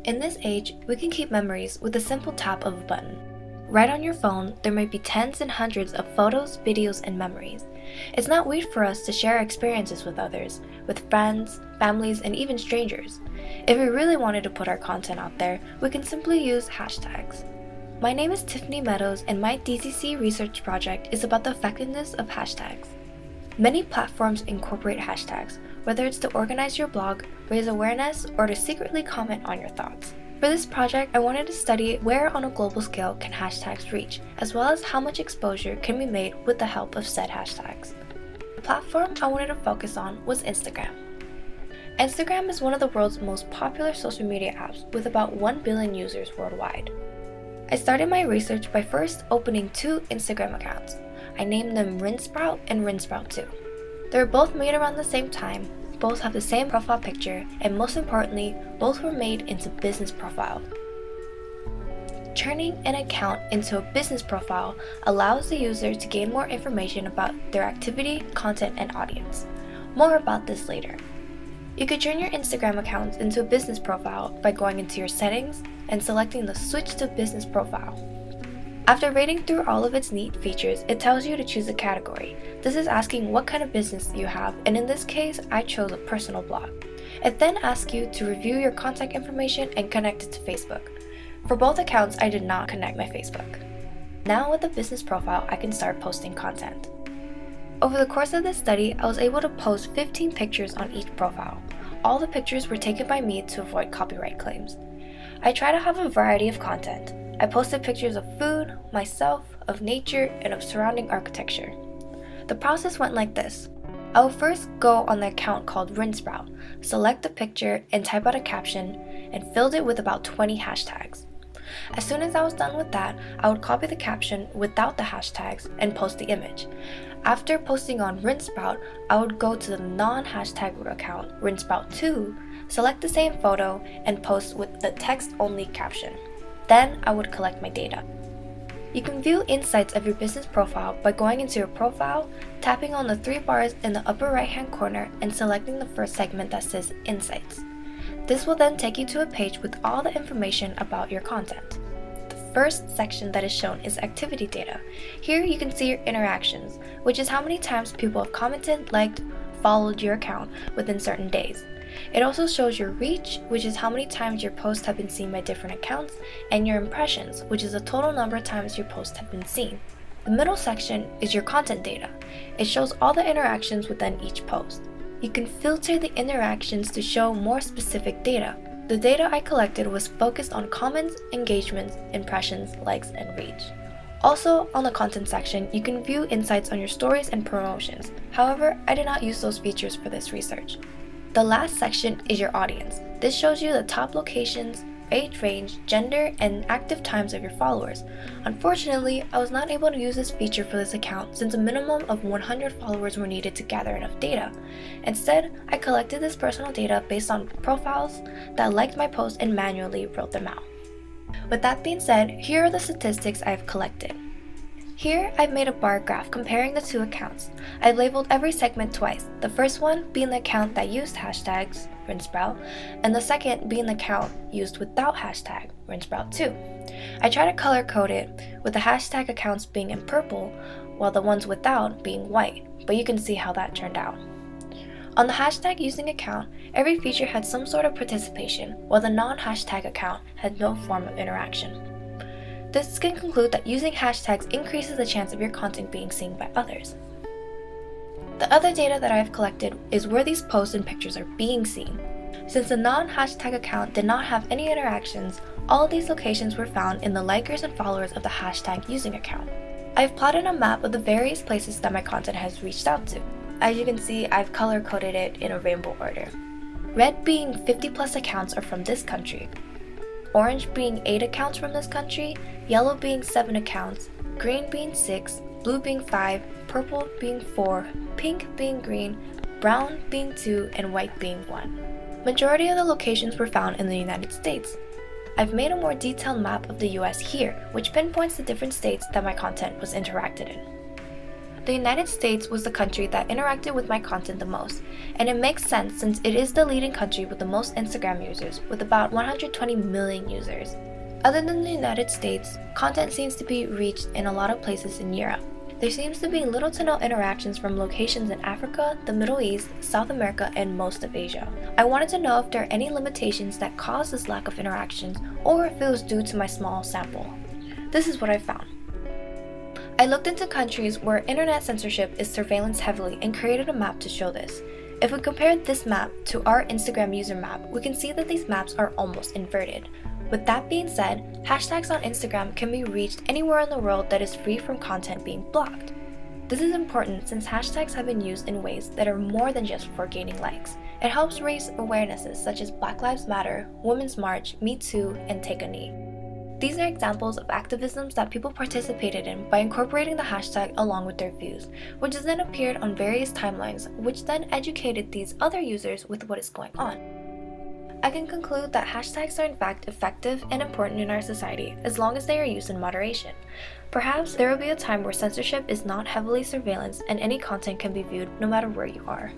In this age, we can keep memories with a simple tap of a button. Right on your phone, there might be tens and hundreds of photos, videos, and memories. It's not weird for us to share our experiences with others, with friends, families, and even strangers. If we really wanted to put our content out there, we can simply use hashtags. My name is Tiffany Meadows, and my DCC research project is about the effectiveness of hashtags. Many platforms incorporate hashtags, whether it's to organize your blog, raise awareness, or to secretly comment on your thoughts. For this project, I wanted to study where on a global scale can hashtags reach, as well as how much exposure can be made with the help of said hashtags. The platform I wanted to focus on was Instagram. Instagram is one of the world's most popular social media apps with about 1 billion users worldwide. I started my research by first opening 2 Instagram accounts. I named them Rinsprout and Rinsprout2. They were both made around the same time, both have the same profile picture, and most importantly, both were made into business profiles. Turning an account into a business profile allows the user to gain more information about their activity, content, and audience. More about this later. You could turn your Instagram accounts into a business profile by going into your settings and selecting the Switch to Business Profile. After reading through all of its neat features, it tells you to choose a category. This is asking what kind of business you have, and in this case, I chose a personal blog. It then asks you to review your contact information and connect it to Facebook. For both accounts, I did not connect my Facebook. Now with the business profile, I can start posting content. Over the course of this study, I was able to post 15 pictures on each profile. All the pictures were taken by me to avoid copyright claims. I try to have a variety of content. I posted pictures of food, myself, of nature, and of surrounding architecture. The process went like this. I will first go on the account called Rinsprout, select the picture, and type out a caption, and filled it with about 20 hashtags. As soon as I was done with that, I would copy the caption without the hashtags and post the image. After posting on Rinsprout, I would go to the non-hashtag account, Rinsprout2, select the same photo, and post with the text-only caption. Then I would collect my data. You can view insights of your business profile by going into your profile, tapping on the 3 bars in the upper right-hand corner, and selecting the first segment that says Insights. This will then take you to a page with all the information about your content. The first section that is shown is activity data. Here you can see your interactions, which is how many times people have commented, liked, followed your account within certain days. It also shows your reach, which is how many times your posts have been seen by different accounts, and your impressions, which is the total number of times your posts have been seen. The middle section is your content data. It shows all the interactions within each post. You can filter the interactions to show more specific data. The data I collected was focused on comments, engagements, impressions, likes, and reach. Also, on the content section, you can view insights on your stories and promotions. However, I did not use those features for this research. The last section is your audience. This shows you the top locations, age range, gender, and active times of your followers. Unfortunately, I was not able to use this feature for this account since a minimum of 100 followers were needed to gather enough data. Instead, I collected this personal data based on profiles that liked my post and manually wrote them out. With that being said, here are the statistics I have collected. Here, I've made a bar graph comparing the 2 accounts. I've labeled every segment twice, the first one being the account that used hashtags, Rinsprout, and the second being the account used without hashtag, Rinsprout2. I try to color code it, with the hashtag accounts being in purple, while the ones without being white, but you can see how that turned out. On the hashtag using account, every feature had some sort of participation, while the non-hashtag account had no form of interaction. This can conclude that using hashtags increases the chance of your content being seen by others. The other data that I have collected is where these posts and pictures are being seen. Since the non-hashtag account did not have any interactions, all of these locations were found in the likers and followers of the hashtag using account. I have plotted a map of the various places that my content has reached out to. As you can see, I've color-coded it in a rainbow order. Red being 50 plus accounts are from this country, orange being 8 accounts from this country, yellow being 7 accounts, green being 6, blue being 5, purple being 4, pink being green, brown being 2, and white being 1. Majority of the locations were found in the United States. I've made a more detailed map of the US here, which pinpoints the different states that my content was interacted in. the United States was the country that interacted with my content the most, and it makes sense since it is the leading country with the most Instagram users, with about 120 million users. Other than the United States, content seems to be reached in a lot of places in Europe. There seems to be little to no interactions from locations in Africa, the Middle East, South America, and most of Asia. I wanted to know if there are any limitations that cause this lack of interactions, or if it was due to my small sample. This is what I found. I looked into countries where internet censorship is surveillanced heavily and created a map to show this. If we compare this map to our Instagram user map, we can see that these maps are almost inverted. With that being said, hashtags on Instagram can be reached anywhere in the world that is free from content being blocked. This is important since hashtags have been used in ways that are more than just for gaining likes. It helps raise awarenesses such as Black Lives Matter, Women's March, Me Too, and Take a Knee. These are examples of activisms that people participated in by incorporating the hashtag along with their views, which has then appeared on various timelines, which then educated these other users with what is going on. I can conclude that hashtags are in fact effective and important in our society as long as they are used in moderation. Perhaps there will be a time where censorship is not heavily surveillanced and any content can be viewed no matter where you are.